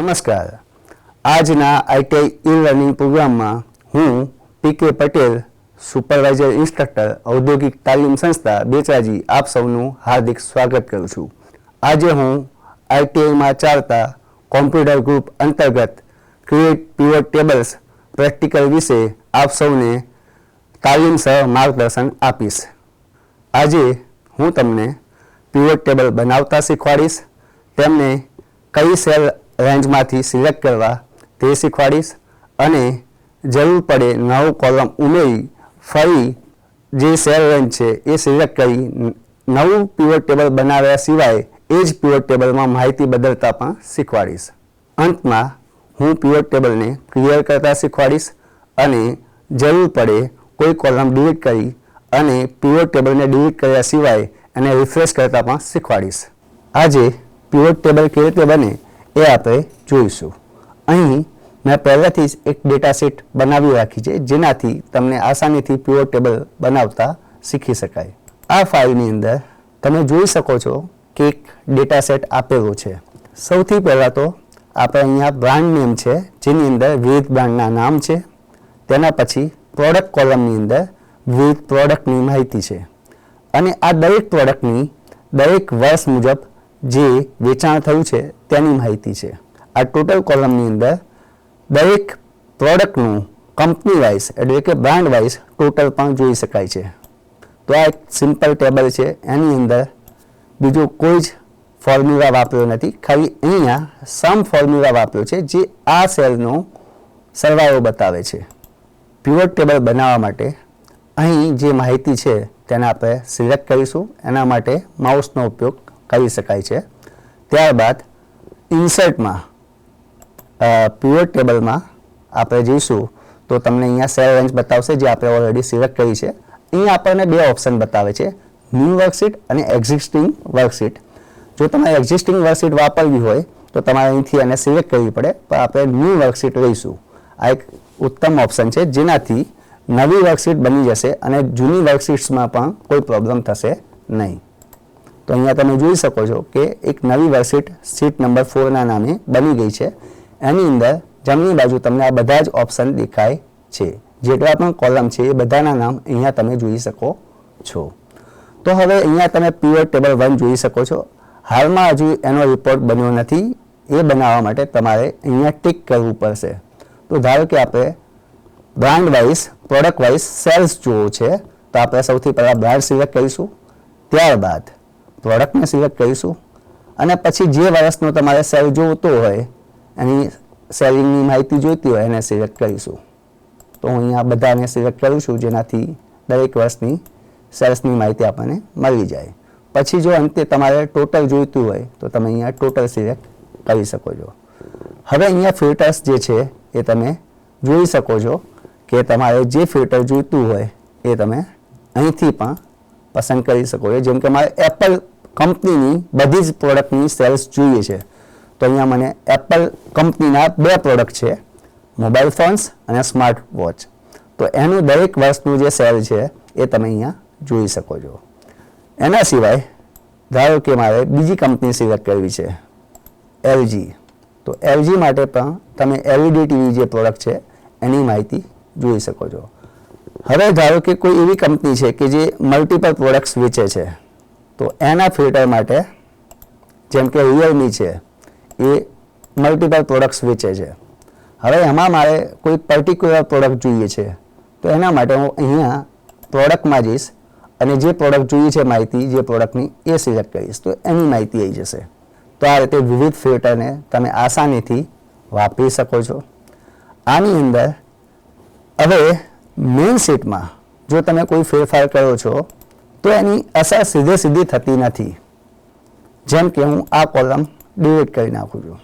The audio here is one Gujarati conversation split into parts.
નમસ્કાર. આજના આઈટીઆઈ ઈ-લર્નિંગ પ્રોગ્રામમાં હું પી.કે. પટેલ, સુપરવાઇઝર ઇન્સ્ટ્રક્ટર, ઔદ્યોગિક તાલીમ સંસ્થા બેચરાજી આપ સૌનું હાર્દિક સ્વાગત કરું છું. આજે હું આઈટીઆઈમાં ચાલતા કોમ્પ્યુટર ગ્રુપ અંતર્ગત ક્રિએટ પીવટ ટેબલ્સ પ્રેક્ટિકલ વિશે આપ સૌને તાલીમ સહ માર્ગદર્શન આપીશ. આજે હું તમને પીવટ ટેબલ બનાવતા શીખવાડીશ, તેમને કઈ સેલ રેન્જમાંથી સિલેક્ટ કરવા તે શીખવાડીશ અને જરૂર પડે નવું કોલમ ઉમેરી ફરી જે સેલ રેન્જ છે એ સિલેક્ટ કરી નવું પીવટ ટેબલ બનાવ્યા સિવાય એ જ પીવટ ટેબલમાં માહિતી બદલતા પણ શીખવાડીશ. અંતમાં હું પીવટ ટેબલને ક્લિયર કરતા શીખવાડીશ અને જરૂર પડે કોઈ કોલમ ડિલીટ કરી અને પીવટ ટેબલને ડિલીટ કર્યા સિવાય એને રિફ્રેશ કરતા પણ શીખવાડીશ. આજે પીવટ ટેબલ કેવી રીતે બને એ આપણે જોઈશું. અહીં મેં પહેલાથી જ એક ડેટા સેટ બનાવી રાખી છે જેનાથી તમને આસાનીથી પીવટ ટેબલ બનાવતા શીખી શકાય. આ ફાઇલની અંદર તમે જોઈ શકો છો કે એક ડેટા સેટ આપેલો છે. સૌથી પહેલાં તો આપણે અહીંયા બ્રાન્ડ નેમ છે જેની અંદર વિવિધ બ્રાન્ડના નામ છે. તેના પછી પ્રોડક્ટ કોલમની અંદર વિવિધ પ્રોડક્ટની માહિતી છે અને આ દરેક પ્રોડક્ટની દરેક વર્ષ મુજબ જે વેચાણ થયું છે તેની માહિતી છે. આ ટોટલ કોલમની અંદર દરેક પ્રોડક્ટનું કંપની વાઇઝ એટલે કે બ્રાન્ડ વાઇઝ ટોટલ પણ જોઈ શકાય છે. તો આ એક સિમ્પલ ટેબલ છે. એની અંદર બીજો કોઈ જ ફોર્મ્યુલા વાપર્યો નથી, ખાલી અહીંયા સમ ફોર્મ્યુલા વાપર્યો છે જે આ સેલનો સરવાળો બતાવે છે. પીવટ ટેબલ બનાવવા માટે અહીં જે માહિતી છે તેને આપણે સિલેક્ટ કરીશું. એના માટે માઉસનો ઉપયોગ કરી શકાય છે. ત્યારબાદ ઇન્સર્ટમાં પીવટ ટેબલમાં આપણે જઈશું તો તમને અહીંયા સેલ રેન્જ બતાવશે જે આપણે ઓલરેડી સિલેક્ટ કરી છે. અહીંયા આપણને બે ઓપ્શન બતાવે છે, ન્યૂ વર્કશીટ અને એક્ઝિસ્ટિંગ વર્કશીટ. જો તમારે એક્ઝિસ્ટિંગ વર્કશીટ વાપરવી હોય તો તમારે અહીંથી એને સિલેક્ટ કરવી પડે, પણ આપણે ન્યૂ વર્કશીટ લઈશું. આ એક ઉત્તમ ઓપ્શન છે જેનાથી નવી વર્કશીટ બની જશે અને જૂની વર્કશીટ્સમાં પણ કોઈ પ્રોબ્લેમ થશે નહીં. તો અહીંયા તમે જોઈ શકો છો કે એક નવી વર્કશીટ શીટ નંબર 4ના નામે બની ગઈ છે. એની અંદર જમણી બાજુ તમને આ બધા જ ઓપ્શન દેખાય છે. જેટલા પણ કોલમ છે એ બધાના નામ અહીંયા તમે જોઈ શકો છો. તો હવે અહીંયા તમે પીવટ ટેબલ 1 જોઈ શકો છો. હાલમાં હજુ એનો રિપોર્ટ બન્યો નથી. એ બનાવવા માટે તમારે અહીંયા ટિક કરવું પડશે. તો ધારો કે આપણે brand wise product wise sales જોવો છે તો આપણે સૌથી પહેલાં બ્રાન્ડ સિલેક્ટ કરીશું, ત્યારબાદ પ્રોડક્ટને સિલેક્ટ કરીશું અને પછી જે વર્ષનો તમારે સેલ જોઈતો હોય એની સેલિંગની માહિતી જોઈતી હોય એને સિલેક્ટ કરીશું. તો હું અહીંયા બધાને સિલેક્ટ કરું છું જેનાથી દરેક વર્ષની સેલ્સની માહિતી આપણને મળી જાય. પછી જો અંતે તમારે ટોટલ જોઈતું હોય તો તમે અહીંયા ટોટલ સિલેક્ટ કરી શકો છો. હવે અહીંયા ફિલ્ટર્સ જે છે એ તમે જોઈ શકો છો કે તમારે જે ફિલ્ટર જોઈતું હોય એ તમે અહીંથી પણ પસંદ કરી શકો છો. જેમ કે મારે એપલ કંપનીની બધી જ પ્રોડક્ટની સેલ્સ જોઈએ છે તો અહીંયા મને એપલ કંપનીના 2 પ્રોડક્ટ છે, મોબાઈલ ફોન્સ અને સ્માર્ટ વોચ. તો એનું દરેક વર્ષનું જે સેલ છે એ તમે અહીંયા જોઈ શકો છો. એના સિવાય ધારો કે મારે બીજી કંપની સિલેક્ટ કરવી છે, LG. તો LG માટે પણ તમે LED ટીવી જે પ્રોડક્ટ છે એની માહિતી જોઈ શકો છો. હવે ધારો કે કોઈ એવી કંપની છે કે જે મલ્ટિપલ પ્રોડક્ટ્સ વેચે છે તો એના ફિલ્ટર માટે જેમ કે રિયલમી છે એ મલ્ટિપલ પ્રોડક્ટ્સ વેચે છે. હવે એમાં મારે કોઈ પર્ટિક્યુલર પ્રોડક્ટ જોઈએ છે તો એના માટે હું અહીંયા પ્રોડક્ટમાં જઈશ અને જે પ્રોડક્ટ જોઈએ છે માહિતી જે પ્રોડક્ટની એ સિલેક્ટ કરીશ તો એની માહિતી આવી જશે. તો આ રીતે વિવિધ ફિલ્ટરને તમે આસાનીથી વાપરી શકો છો. આની અંદર હવે મેઇન શીટમાં જો તમે કોઈ ફેરફાર કરો છો તો એની અસર સીધી થતી નથી. જેમ કે હું આ કોલમ ડિલીટ કરી નાખું છું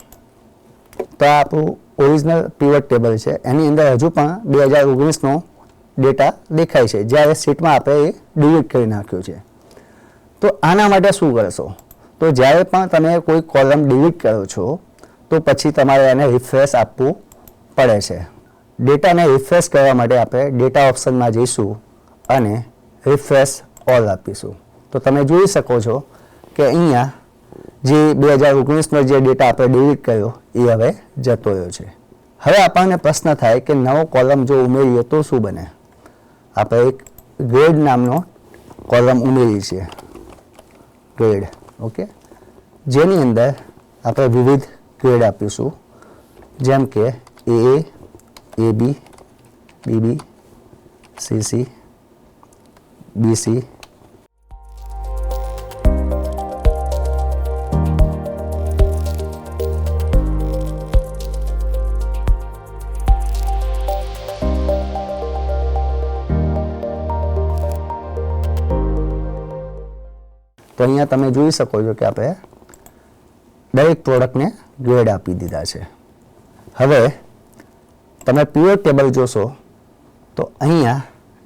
તો આ આપણું ઓરિજિનલ પીવટ ટેબલ છે. એની અંદર હજુ પણ 2019નો ડેટા દેખાય છે જ્યારે શીટમાં આપણે એ ડિલીટ કરી નાખ્યો છે. તો આના માટે શું કરશો? તો જ્યારે પણ તમે કોઈ કોલમ ડિલીટ કરો છો તો પછી તમારે એને રિફ્રેશ આપવું પડે છે. ડેટાને રિફ્રેશ કરવા માટે આપણે ડેટા ઓપ્શનમાં જઈશું અને રિફ્રેશ ઓલ આપીશું. તો તમે જોઈ શકો છો કે અહીંયા જે 2019નો જે ડેટા આપણે ડિલીટ કર્યો એ હવે જતો રહ્યો છે. હવે આપણને પ્રશ્ન થાય કે નવો કોલમ જો ઉમેરીએ તો શું બને. આપણે એક ગ્રેડ નામનો કોલમ ઉમેરી છે, ગ્રેડ. ઓકે, જેની અંદર આપણે વિવિધ ગ્રેડ આપીશું, જેમ કે AA, AB, BB, CC, BC, તો અહીંયા તમે જોઈ શકો છો કે આપણે દરેક પ્રોડક્ટને ગ્રેડ આપી દીધા છે. હવે તમે પીવોટ ટેબલ જોશો તો અહીંયા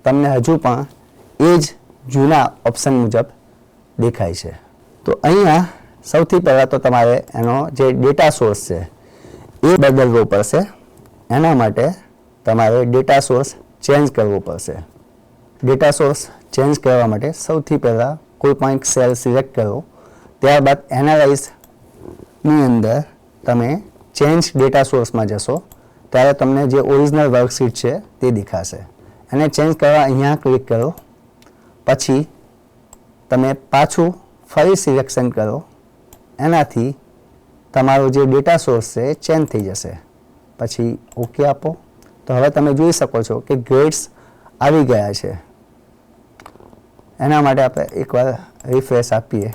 તમને હજુ પણ એ જ જૂના ઓપ્શન મુજબ દેખાય છે. તો અહીંયા સૌથી પહેલાં તો તમારે એનો જે ડેટા સોર્સ છે એ બદલવો પડશે. એના માટે તમારે ડેટા સોર્સ ચેન્જ કરવો પડશે. ડેટા સોર્સ ચેન્જ કરવા માટે સૌથી પહેલાં કોઈ પણ એક સેલ સિલેક્ટ કરો, ત્યારબાદ એનાલાઇઝની અંદર તમે ચેન્જ ડેટા સોર્સમાં જશો ત્યારે તમને જે ઓરિજિનલ વર્કશીટ છે તે દેખાશે. એને ચેન્જ કરવા અહીંયા ક્લિક કરો, પછી તમે પાછું ફરી સિલેક્શન કરો, એનાથી તમારો જે ડેટા સોર્સ છે એ ચેન્જ થઈ જશે. પછી ઓકે આપો તો હવે તમે જોઈ શકો છો કે ગ્રેડ્સ આવી ગયા છે. એના માટે આપણે એકવાર રિફ્રેશ આપીએ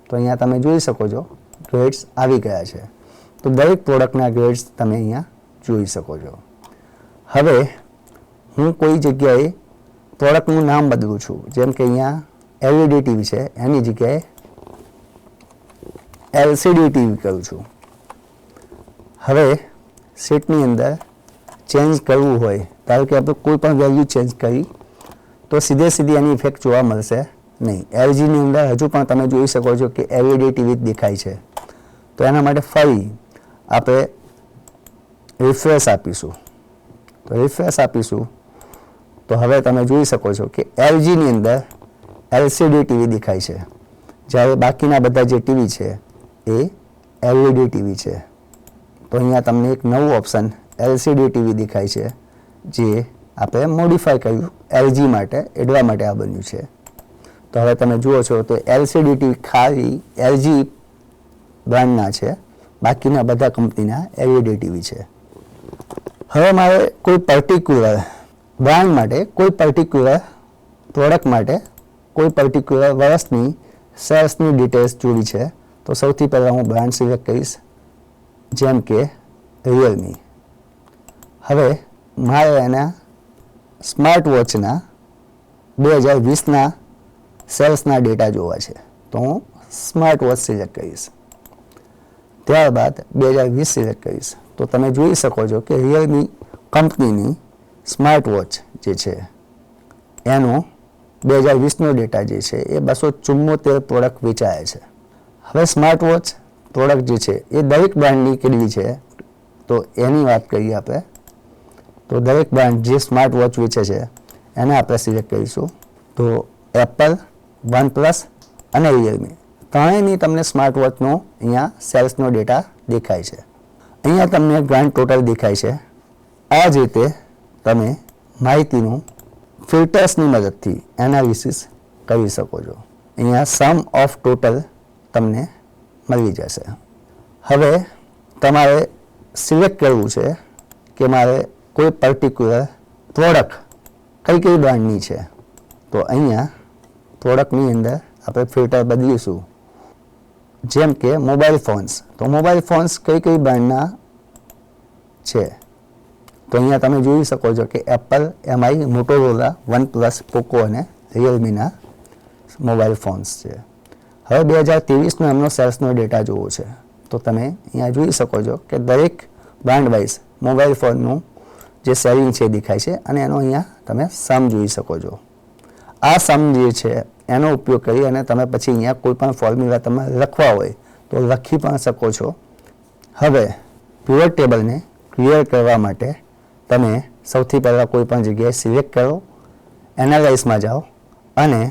તો અહીંયા તમે જોઈ શકો છો ગ્રેડ્સ આવી ગયા છે. તો દરેક પ્રોડક્ટના ગ્રેડ્સ તમે અહીંયા જોઈ શકો છો. હવે હું કોઈ જગ્યાએ પ્રોડક્ટનું નામ બદલું છું, જેમ કે અહીંયા LED TV છે એની જગ્યાએ LCD TV કરું છું. હવે સીટની અંદર ચેન્જ કરવું હોય, ધારો કે આપણે કોઈ પણ વેલ્યુ ચેન્જ કરી તો સીધી એની ઇફેક્ટ જોવા મળશે નહીં. LGની અંદર હજુ પણ તમે જોઈ શકો છો કે LED TV દેખાય છે. તો એના માટે ફરી આપણે રિફ્રેશ આપીશું. તો રિફ્રેશ આપીશું તો હવે તમે જોઈ શકો છો કે LGની અંદર LCD TV દેખાય છે, જ્યારે બાકીના બધા જે ટીવી છે એ LED TV છે. તો અહીંયા તમને એક નવું ઓપ્શન LCD TV દેખાય છે, જે આપણે મોડિફાય કર્યું LG માટે, એડવા માટે આ બન્યું છે. તો હવે તમે જુઓ છો તો LCD TV ખાલી LG બ્રાન્ડના છે, બાકીના બધા કંપનીના LED TV છે. હવે મારે કોઈ પર્ટિક્યુલર બ્રાન્ડ માટે, કોઈ પર્ટિક્યુલર પ્રોડક્ટ માટે, કોઈ પર્ટિક્યુલર વર્ષની સેલ્સની ડિટેલ્સ જોવી છે. તો સૌથી પહેલાં હું બ્રાન્ડ સિલેક્ટ કરીશ, જેમ કે રિયલમી. હવે મારે એના સ્માર્ટ વોચના 2020ના સેલ્સના ડેટા જોવા છે, તો હું સ્માર્ટ વોચ સિલેક્ટ કરીશ. ત્યારબાદ 2020 સિલેક્ટ કરીશ. તો તમે જોઈ શકો છો કે રિયલમી કંપનીની સ્માર્ટ વોચ જે છે એનો 2020નો ડેટા જે છે એ 274 પ્રોડક્ટ વેચાયા છે. હવે સ્માર્ટ વોચ પ્રોડક્ટ જે છે એ દરેક બ્રાન્ડની કેટલી છે તો એની વાત કરીએ આપણે. તો દરેક બ્રાન્ડ જે સ્માર્ટ વોચ વેચે છે એને આપણે સિલેક્ટ કરીશું. તો એપલ, વનપ્લસ અને રિયલમી ત્રણેયની તમને સ્માર્ટ વોચનો અહીંયા સેલ્સનો ડેટા દેખાય છે. અહીંયા તમને ગ્રાન્ડ ટોટલ દેખાય છે. આ જ રીતે તમે માહિતીનું ફિલ્ટર્સની મદદથી એનાલિસિસ કરી શકો છો. અહીંયા સમ ઓફ ટોટલ તમને મળી જશે. હવે તમારે સિલેક્ટ કરવું છે કે મારે કોઈ પર્ટિક્યુલર પ્રોડક્ટ કઈ બ્રાન્ડની છે. તો અહીંયા પ્રોડક્ટની અંદર આપણે ફિલ્ટર બદલીશું, જેમ કે મોબાઈલ ફોન્સ. તો મોબાઈલ ફોન્સ કઈ બ્રાન્ડના છે. તો અહીંયા તમે જોઈ શકો છો કે Apple, MI, Motorola, OnePlus, Poco અને રિયલમીના મોબાઈલ ફોન્સ છે. હવે 2023નો એમનો સેલ્સનો ડેટા જોવો છે. તો તમે અહીંયા જોઈ શકો છો કે દરેક બ્રાન્ડ વાઇઝ મોબાઈલ ફોનનું જે સેલિંગ છે દેખાય છે, અને એનો અહીંયા તમે સમ જોઈ શકો છો. આ સમ જે છે એનો ઉપયોગ કરી અને તમે પછી અહીંયા કોઈ પણ ફોર્મ્યુલા તમે લખવા હોય તો લખી પણ શકો છો. હવે પીવોટ ટેબલને ક્લિયર કરવા માટે તમે સૌથી પહેલાં કોઈ પણ જગ્યાએ સિલેક્ટ કરો, એનાલાઇઝમાં જાઓ અને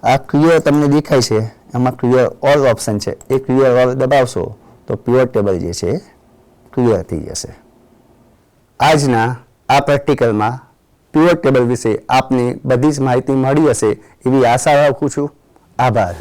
આ ક્લિયર તમને દેખાય છે આમાં ક્લિયર ઓલ ઓપ્શન છે, એ ક્લિયર ઓલ દબાવશો તો પ્યોર ટેબલ જે છે ક્લિયર થઈ જશે. આજના આ પ્રેક્ટિકલમાં પ્યોર ટેબલ વિશે આપને બધી જ માહિતી મળી હશે એવી આશા રાખું છું. આભાર.